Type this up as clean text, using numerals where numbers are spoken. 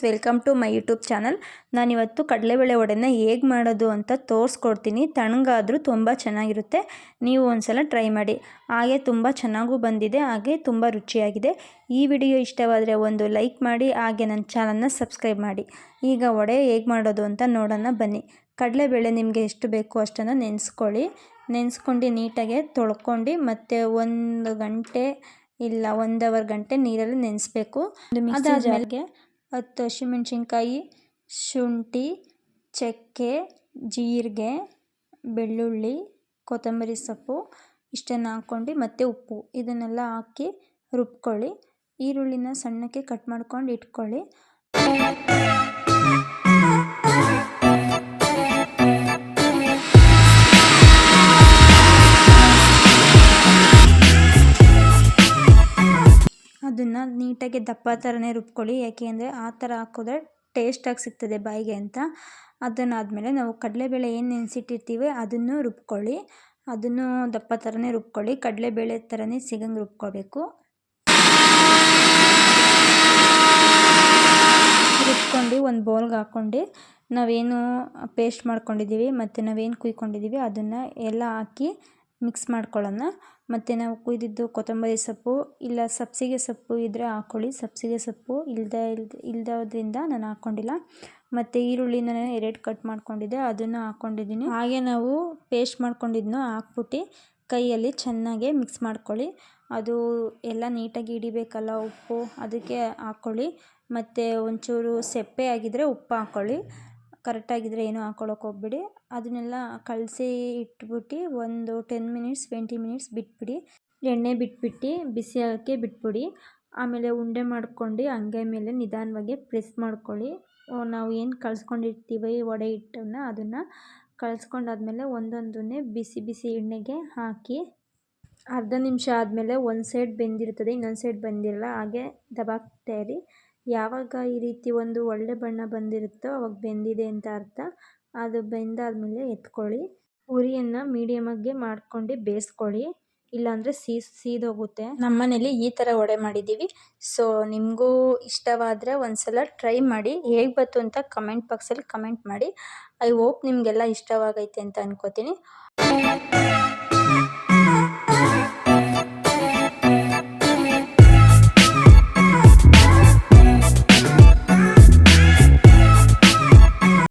Welcome to my YouTube channel. ನಾನಿವತ್ತು ಕಡಲೆಬೇಳೆ ವಡೆನ ಹೇಗೆ ಮಾಡೋದು ಅಂತ ತೋರಿಸ್ಕೊಡ್ತೀನಿ. ತಣ್ಣಗಾದರೂ ತುಂಬ ಚೆನ್ನಾಗಿರುತ್ತೆ. ನೀವು ಒಂದ್ಸಲ ಟ್ರೈ ಮಾಡಿ. ಹಾಗೆ ತುಂಬ ಚೆನ್ನಾಗೂ ಬಂದಿದೆ, ಹಾಗೆ ತುಂಬ ರುಚಿಯಾಗಿದೆ. ಈ ವಿಡಿಯೋ ಇಷ್ಟವಾದರೆ ಒಂದು ಲೈಕ್ ಮಾಡಿ, ಹಾಗೆ ನನ್ನ ಚಾನಲ್ನ ಸಬ್ಸ್ಕ್ರೈಬ್ ಮಾಡಿ. ಈಗ ವಡೆ ಹೇಗೆ ಮಾಡೋದು ಅಂತ ನೋಡೋಣ ಬನ್ನಿ. ಕಡಲೆಬೇಳೆ ನಿಮಗೆ ಎಷ್ಟು ಬೇಕೋ ಅಷ್ಟನ್ನು ನೆನೆಸ್ಕೊಂಡು ನೀಟಾಗಿ ತೊಳ್ಕೊಂಡು ಮತ್ತು 1 ಗಂಟೆ ಇಲ್ಲ 1 ಅವರ್ ಗಂಟೆ ನೀರಲ್ಲಿ ನೆನೆಸ್ಬೇಕು. ಅದಾದಮೇಲೆ 10 ಹಸಿಮೆಣಸಿನ್ಕಾಯಿ, ಶುಂಠಿ, ಚಕ್ಕೆ, ಜೀರಿಗೆ, ಬೆಳ್ಳುಳ್ಳಿ, ಕೊತ್ತಂಬರಿ ಸೊಪ್ಪು ಇಷ್ಟನ್ನು ಹಾಕ್ಕೊಂಡು ಮತ್ತು ಉಪ್ಪು ಇದನ್ನೆಲ್ಲ ಹಾಕಿ ರುಬ್ಕೊಳ್ಳಿ. ಈರುಳ್ಳಿನ ಸಣ್ಣಕ್ಕೆ ಕಟ್ ಮಾಡ್ಕೊಂಡು ಇಟ್ಕೊಳ್ಳಿ. ಅದನ್ನು ನೀಟಾಗಿ ದಪ್ಪ ಥರನೇ ರುಬ್ಕೊಳ್ಳಿ. ಯಾಕೆ ಅಂದರೆ ಆ ಥರ ಹಾಕಿದ್ರೆ ಟೇಸ್ಟಾಗಿ ಸಿಗ್ತದೆ ಬಾಯಿಗೆ ಅಂತ. ಅದನ್ನಾದಮೇಲೆ ನಾವು ಕಡಲೆಬೇಳೆ ಏನು ನೆನೆಸಿಟ್ಟಿರ್ತೀವಿ ಅದನ್ನು ರುಬ್ಕೊಳ್ಳಿ. ಅದನ್ನು ದಪ್ಪ ಥರನೇ ರುಬ್ಕೊಳ್ಳಿ. ಕಡಲೆಬೇಳೆ ಥರನೇ ಸಿಗಂಗೆ ರುಬ್ಕೋಬೇಕು. ರುಬ್ಕೊಂಡು ಒಂದು ಬೌಲ್ಗೆ ಹಾಕ್ಕೊಂಡು ನಾವೇನು ಪೇಸ್ಟ್ ಮಾಡ್ಕೊಂಡಿದ್ದೀವಿ ಮತ್ತು ನಾವೇನು ಕುಯ್ಕೊಂಡಿದ್ದೀವಿ ಅದನ್ನು ಎಲ್ಲ ಹಾಕಿ ಮಿಕ್ಸ್ ಮಾಡ್ಕೊಳ್ಳೋಣ. ಮತ್ತು ನಾವು ಕುಯ್ದಿದ್ದು ಕೊತ್ತಂಬರಿ ಸೊಪ್ಪು ಇಲ್ಲ ಸಬ್ಸಿಗೆ ಸೊಪ್ಪು ಇದ್ದರೆ ಹಾಕ್ಕೊಳ್ಳಿ. ಸಬ್ಸಿಗೆ ಸೊಪ್ಪು ಇಲ್ದೋದ್ರಿಂದ ನಾನು ಹಾಕ್ಕೊಂಡಿಲ್ಲ. ಮತ್ತು ಈರುಳ್ಳಿನ 2 ಕಟ್ ಮಾಡ್ಕೊಂಡಿದ್ದೆ ಅದನ್ನು ಹಾಕ್ಕೊಂಡಿದ್ದೀನಿ. ಹಾಗೆ ನಾವು ಪೇಸ್ಟ್ ಮಾಡ್ಕೊಂಡಿದ್ದನ್ನು ಹಾಕ್ಬಿಟ್ಟು ಕೈಯಲ್ಲಿ ಚೆನ್ನಾಗಿ ಮಿಕ್ಸ್ ಮಾಡ್ಕೊಳ್ಳಿ. ಅದು ಎಲ್ಲ ನೀಟಾಗಿ ಹಿಡಿಬೇಕಲ್ಲ ಉಪ್ಪು, ಅದಕ್ಕೆ ಹಾಕ್ಕೊಳ್ಳಿ. ಮತ್ತು ಒಂಚೂರು ಸಪ್ಪೆ ಆಗಿದ್ದರೆ ಉಪ್ಪು ಹಾಕ್ಕೊಳ್ಳಿ. ಕರೆಕ್ಟಾಗಿದ್ದರೆ ಏನೂ ಹಾಕ್ಕೊಳ್ಳೋಕೆ ಹೋಗ್ಬಿಡಿ. ಅದನ್ನೆಲ್ಲ ಕಲಸಿ ಇಟ್ಬಿಟ್ಟು ಒಂದು 10 ಮಿನಿಟ್ಸ್ 20 ಮಿನಿಟ್ಸ್ ಬಿಟ್ಬಿಡಿ. ಎಣ್ಣೆ ಬಿಟ್ಬಿಟ್ಟು ಬಿಸಿ ಆಗೋಕ್ಕೆ ಬಿಟ್ಬಿಡಿ. ಆಮೇಲೆ ಉಂಡೆ ಮಾಡ್ಕೊಂಡು ಹಂಗೆ ಮೇಲೆ ನಿಧಾನವಾಗಿ ಪ್ರೆಸ್ ಮಾಡ್ಕೊಳ್ಳಿ. ನಾವು ಏನು ಕಲಿಸ್ಕೊಂಡಿರ್ತೀವಿ ವಡೆ ಹಿಟ್ಟನ್ನು ಅದನ್ನು ಕಲಿಸ್ಕೊಂಡಾದ್ಮೇಲೆ ಒಂದೊಂದನ್ನೇ ಬಿಸಿ ಬಿಸಿ ಎಣ್ಣೆಗೆ ಹಾಕಿ ಅರ್ಧ ನಿಮಿಷ ಆದಮೇಲೆ ಒಂದು ಸೈಡ್ ಬೆಂದಿರ್ತದೆ, ಇನ್ನೊಂದು ಸೈಡ್ ಬಂದಿರಲ್ಲ. ಹಾಗೆ ದಬಾಕ್ತಾ ಇರಿ. ಯಾವಾಗ ಈ ರೀತಿ ಒಂದು ಒಳ್ಳೆ ಬಣ್ಣ ಬಂದಿರುತ್ತೋ ಅವಾಗ ಬೆಂದಿದೆ ಅಂತ ಅರ್ಥ. ಅದು ಬೆಂದಾದ್ಮೇಲೆ ಎತ್ಕೊಳ್ಳಿ. ಉರಿಯನ್ನು ಮೀಡಿಯಮಾಗಿ ಮಾಡ್ಕೊಂಡು ಬೇಯಿಸ್ಕೊಳ್ಳಿ, ಇಲ್ಲಾಂದರೆ ಸೀದೋಗುತ್ತೆ. ನಮ್ಮನೇಲಿ ಈ ಥರ ವಡೆ ಮಾಡಿದ್ದೀವಿ. ಸೊ ನಿಮಗೂ ಇಷ್ಟವಾದರೆ ಒಂದ್ಸಲ ಟ್ರೈ ಮಾಡಿ. ಹೇಗೆ ಬಂತು ಅಂತ ಕಮೆಂಟ್ ಬಾಕ್ಸಲ್ಲಿ ಕಮೆಂಟ್ ಮಾಡಿ. ಐ ಹೋಪ್ ನಿಮಗೆಲ್ಲ ಇಷ್ಟವಾಗೈತೆ ಅಂತ ಅನ್ಕೋತೀನಿ.